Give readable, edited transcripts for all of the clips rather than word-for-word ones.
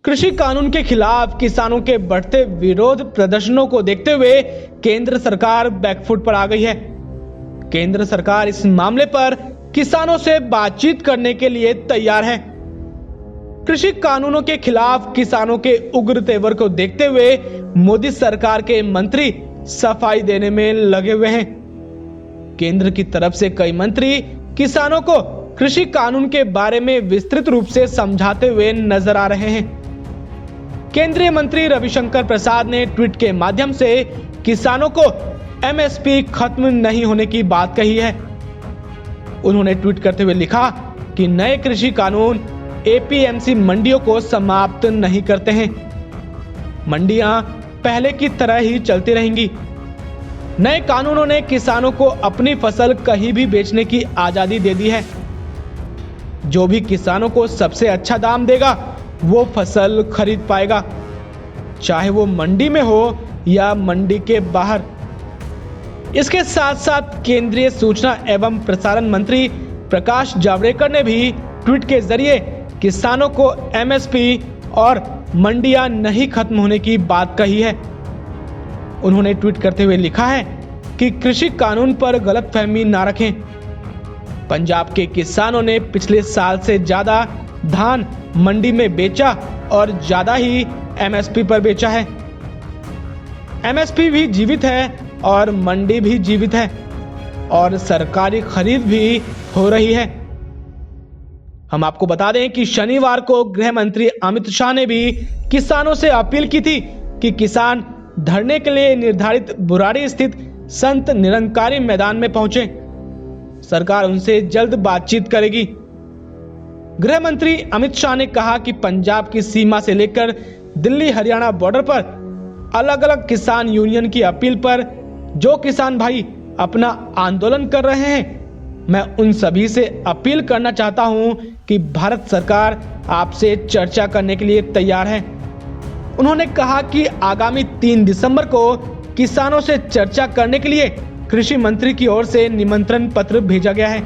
कृषि कानून के खिलाफ किसानों के बढ़ते विरोध प्रदर्शनों को देखते हुए केंद्र सरकार बैकफुट पर आ गई है। केंद्र सरकार इस मामले पर किसानों से बातचीत करने के लिए तैयार है। कृषि कानूनों के खिलाफ किसानों के उग्र तेवर को देखते हुए मोदी सरकार के मंत्री सफाई देने में लगे हुए हैं। केंद्र की तरफ से कई मंत्री किसानों को कृषि कानून के बारे में विस्तृत रूप से समझाते हुए नजर आ रहे हैं। केंद्रीय मंत्री रविशंकर प्रसाद ने ट्वीट के माध्यम से किसानों को एमएसपी खत्म नहीं होने की बात कही है। उन्होंने ट्वीट करते हुए लिखा कि नए कृषि कानून एपीएमसी मंडियों को समाप्त नहीं करते हैं। मंडियां पहले की तरह ही चलती रहेंगी। नए कानूनों ने किसानों को अपनी फसल कहीं भी बेचने की आजादी दे दी है। जो भी किसानों को सबसे अच्छा दाम देगा वो फसल खरीद पाएगा, चाहे वो मंडी में हो या मंडी के बाहर। इसके साथ साथ केंद्रीय सूचना एवं प्रसारण मंत्री प्रकाश जावड़ेकर ने भी ट्वीट के जरिए किसानों को एमएसपी और मंडियां नहीं खत्म होने की बात कही है। उन्होंने ट्वीट करते हुए लिखा है कि कृषि कानून पर गलतफहमी ना रखें। पंजाब के किसानों ने पिछले साल से ज्यादा धान मंडी में बेचा और ज्यादा ही एमएसपी पर बेचा है। एमएसपी भी जीवित है और मंडी भी जीवित है और सरकारी खरीद भी हो रही है। हम आपको बता दें कि शनिवार को गृह मंत्री अमित शाह ने भी किसानों से अपील की थी कि किसान धरने के लिए निर्धारित बुराड़ी स्थित संत निरंकारी मैदान में पहुंचे। सरकार उनसे जल्द बातचीत करेगी। गृह मंत्री अमित शाह ने कहा कि पंजाब की सीमा से लेकर दिल्ली हरियाणा बॉर्डर पर अलग अलग किसान यूनियन की अपील पर जो किसान भाई अपना आंदोलन कर रहे हैं, मैं उन सभी से अपील करना चाहता हूं कि भारत सरकार आपसे चर्चा करने के लिए तैयार है। उन्होंने कहा कि आगामी 3 दिसंबर को किसानों से चर्चा करने के लिए कृषि मंत्री की ओर से निमंत्रण पत्र भेजा गया है।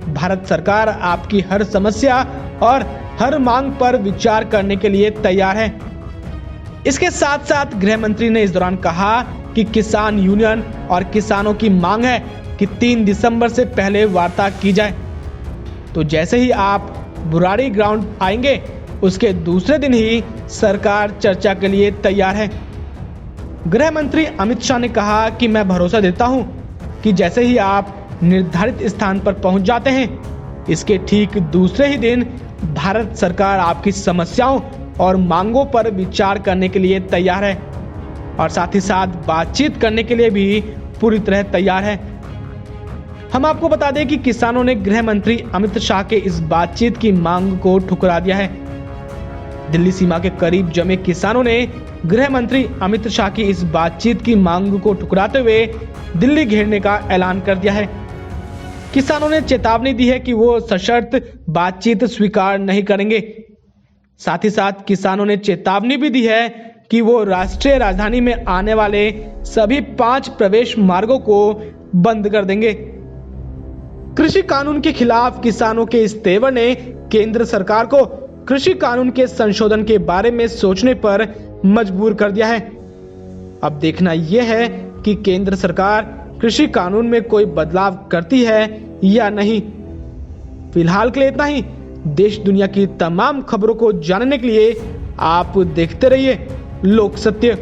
भारत सरकार आपकी हर समस्या और हर मांग पर विचार करने के लिए तैयार है। इसके साथ साथ गृह मंत्री ने इस दौरान कहा कि किसान यूनियन और किसानों की मांग है कि 3 दिसंबर से पहले वार्ता की जाए। तो जैसे ही आप बुराड़ी ग्राउंड आएंगे उसके दूसरे दिन ही सरकार चर्चा के लिए तैयार है। गृह मंत्री अमित शाह ने कहा कि मैं भरोसा देता हूं कि जैसे ही आप निर्धारित स्थान पर पहुंच जाते हैं, इसके ठीक दूसरे ही दिन भारत सरकार आपकी समस्याओं और मांगों पर विचार करने के लिए तैयार है और साथ ही साथ बातचीत करने के लिए भी पूरी तरह तैयार है। हम आपको बता दें कि किसानों ने गृह मंत्री अमित शाह के इस बातचीत की मांग को ठुकरा दिया है। दिल्ली सीमा के करीब जमे किसानों ने गृह मंत्री अमित शाह की इस बातचीत की मांग को ठुकराते हुए दिल्ली घेरने का ऐलान कर दिया है। किसानों ने चेतावनी दी है कि वो सशर्त बातचीत स्वीकार नहीं करेंगे। साथ ही साथ किसानों ने चेतावनी भी दी है कि वो राष्ट्रीय राजधानी में आने वाले सभी 5 प्रवेश मार्गों को बंद कर देंगे। कृषि कानून के खिलाफ किसानों के इस तेवर ने केंद्र सरकार को कृषि कानून के संशोधन के बारे में सोचने पर मजबूर कर दिया है। अब देखना यह है कि केंद्र सरकार कृषि कानून में कोई बदलाव करती है या नहीं। फिलहाल के लिए इतना ही। देश दुनिया की तमाम खबरों को जानने के लिए आप देखते रहिए लोक सत्य।